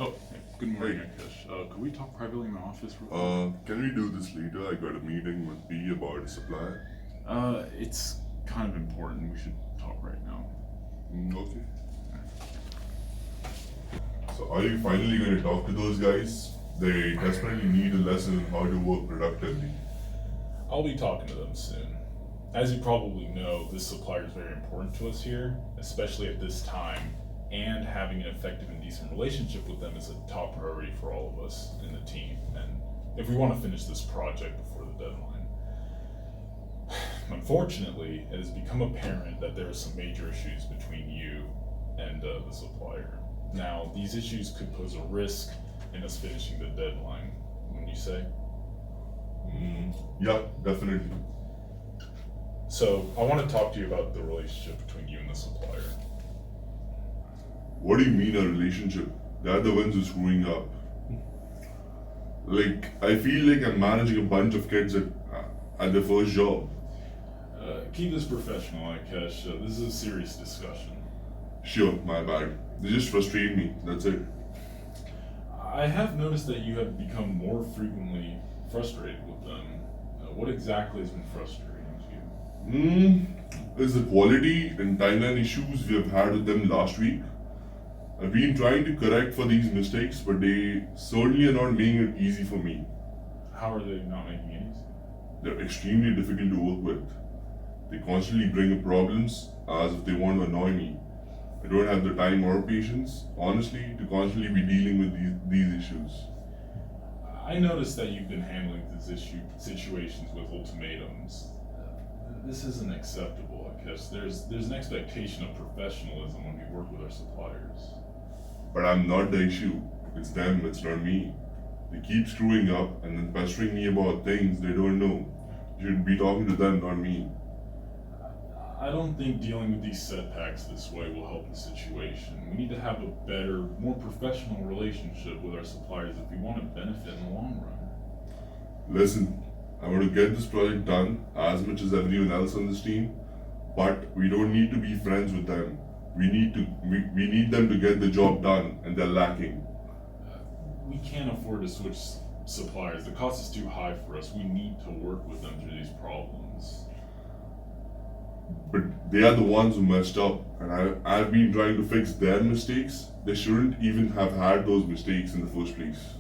Oh, hey, good morning, Akash. Could we talk privately in my office real quick? Can we do this later? I got a meeting with B about a supply. It's kind of important. We should talk right now. Okay. So, are you finally going to talk to those guys? They desperately need a lesson on how to work productively. I'll be talking to them soon. As you probably know, this supplier is very important to us here, especially at this time, and having an effective and decent relationship with them is a top priority for all of us in the team, and if we want to finish this project before the deadline. Unfortunately, it has become apparent that there are some major issues between you and the supplier. Now, these issues could pose a risk in us finishing the deadline, wouldn't you say? Yeah, definitely. So, I want to talk to you about the relationship between you and the supplier. What do you mean a relationship? They're the ones who's screwing up. Like, I feel like I'm managing a bunch of kids at their first job. Keep this professional, Akash. This is a serious discussion. Sure, my bad. They just frustrate me, that's it. I have noticed that you have become more frequently frustrated with them. What exactly has been frustrating you? Is the quality and timeline issues we have had with them last week. I've been trying to correct for these mistakes, but they certainly are not making it easy for me. How are they not making it easy? They're extremely difficult to work with. They constantly bring up problems as if they want to annoy me. I don't have the time or patience, honestly, to constantly be dealing with these issues. I noticed that you've been handling these situations with ultimatums. This isn't acceptable, Akash. There's an expectation of professionalism when we work with our suppliers. But I'm not the issue. It's them, it's not me. They keep screwing up and then pestering me about things they don't know. You should be talking to them, not me. I don't think dealing with these setbacks this way will help the situation. We need to have a better, more professional relationship with our suppliers if we want to benefit in the long run. Listen, I want to get this project done as much as everyone else on this team, but we don't need to be friends with them. We need them to get the job done, and they're lacking. We can't afford to switch suppliers. The cost is too high for us. We need to work with them through these problems. But they are the ones who messed up, and I've been trying to fix their mistakes. They shouldn't even have had those mistakes in the first place.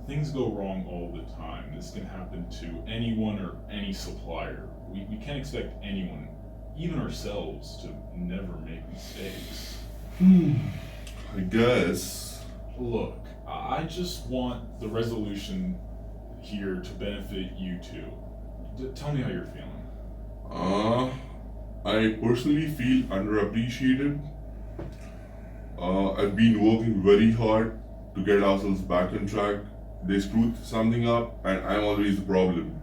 Things go wrong all the time. This can happen to anyone or any supplier. We can't expect anyone, even ourselves, to never make mistakes. I guess. Look, I just want the resolution here to benefit you two. Tell me how you're feeling. I personally feel underappreciated. I've been working very hard to get ourselves back on track. They screwed something up, and I'm always the problem.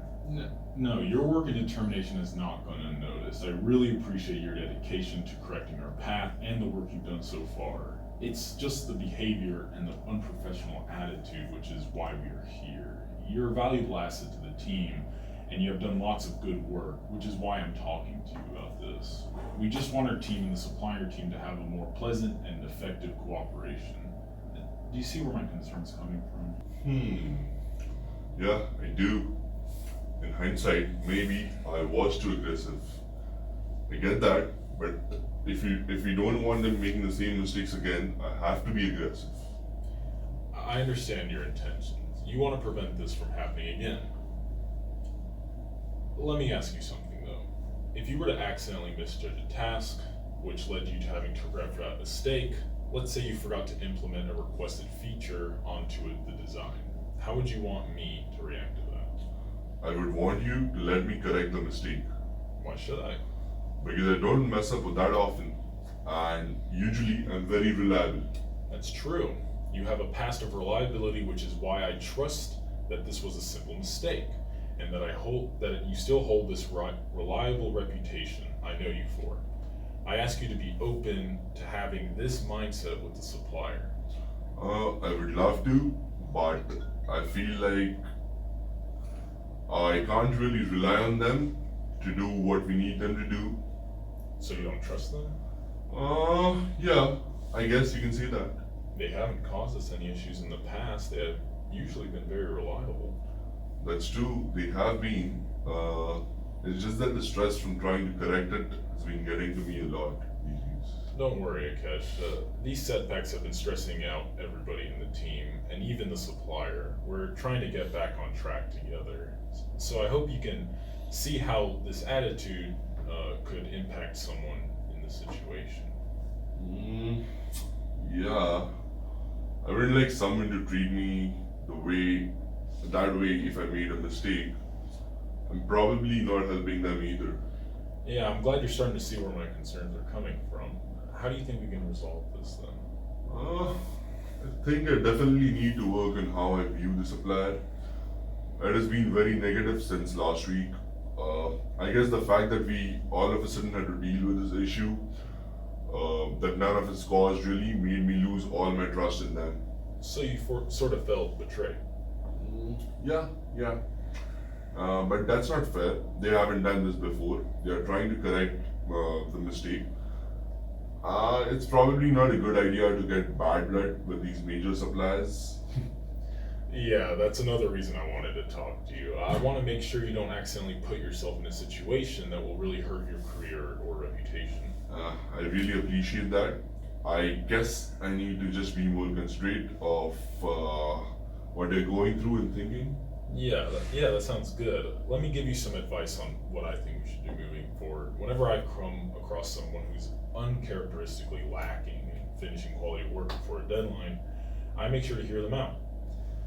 No, your work and determination has not gone unnoticed. I really appreciate your dedication to correcting our path and the work you've done so far. It's just the behavior and the unprofessional attitude which is why we are here. You're a valuable asset to the team, and you have done lots of good work, which is why I'm talking to you about this. We just want our team and the supplier team to have a more pleasant and effective cooperation. Do you see where my concern's coming from? Yeah, I do. In hindsight, maybe I was too aggressive. I get that, but if you don't want them making the same mistakes again, I have to be aggressive. I understand your intentions. You want to prevent this from happening again. Let me ask you something though. If you were to accidentally misjudge a task, which led you to having to correct that mistake, let's say you forgot to implement a requested feature onto the design, how would you want me to react to that? I would want you to let me correct the mistake. Why should I? Because I don't mess up with that often, and usually I'm very reliable. That's true. You have a past of reliability, which is why I trust that this was a simple mistake, and that I hope that you still hold this reliable reputation I know you for. I ask you to be open to having this mindset with the supplier. I would love to, but I feel like I can't really rely on them to do what we need them to do. So you don't trust them? Yeah, I guess you can say that. they haven't caused us any issues in the past. They have usually been very reliable. That's true, they have been. It's just that the stress from trying to correct it has been getting to me a lot these days. Don't worry, Akesh. These setbacks have been stressing out everybody in the team and even the supplier. We're trying to get back on track together. So I hope you can see how this attitude could impact someone in this situation. Yeah, I wouldn't like someone to treat me that way if I made a mistake. I'm probably not helping them either. Yeah, I'm glad you're starting to see where my concerns are coming from. How do you think we can resolve this then? I think I definitely need to work on how I view the supplier. It has been very negative since last week. I guess the fact that we all of a sudden had to deal with this issue that none of us caused really made me lose all my trust in them. So you sort of felt betrayed. Yeah. But that's not fair. They haven't done this before. They are trying to correct the mistake. It's probably not a good idea to get bad blood with these major suppliers. Yeah, that's another reason I wanted to talk to you. I want to make sure you don't accidentally put yourself in a situation that will really hurt your career or reputation. I really appreciate that. I guess I need to just be more considerate of what they're going through and thinking. Yeah, that sounds good. Let me give you some advice on what I think we should do moving forward. Whenever I come across someone who's uncharacteristically lacking in finishing quality work before a deadline, I make sure to hear them out.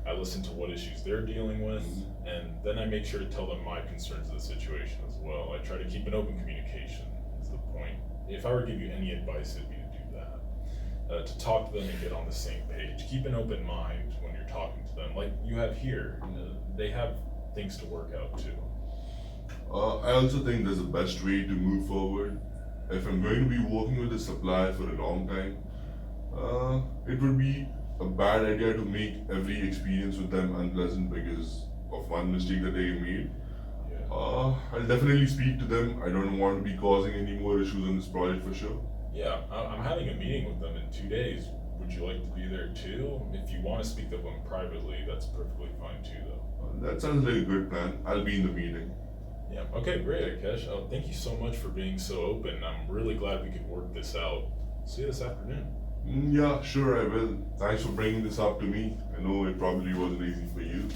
I listen to what issues they're dealing with, and then I make sure to tell them my concerns of the situation as well. I try to keep an open communication, is the point. If I were to give you any advice, it'd be to do that. To talk to them and get on the same page. Keep an open mind when you're talking to them, like you have here. They have things to work out too. I also think there's a best way to move forward. If I'm going to be working with a supplier for a long time, it would be a bad idea to make every experience with them unpleasant because of one mistake that they made. Yeah. I'll definitely speak to them. I don't want to be causing any more issues on this project for sure. Yeah, I'm having a meeting with them in 2 days. Would you like to be there too? If you want to speak to them privately, that's perfectly fine too, though. That sounds like a good plan. I'll be in the meeting. Yeah, okay, great, Akesh. Thank you so much for being so open. I'm really glad we could work this out. See you this afternoon. Yeah, sure I will. Thanks for bringing this up to me. I know it probably wasn't easy for you.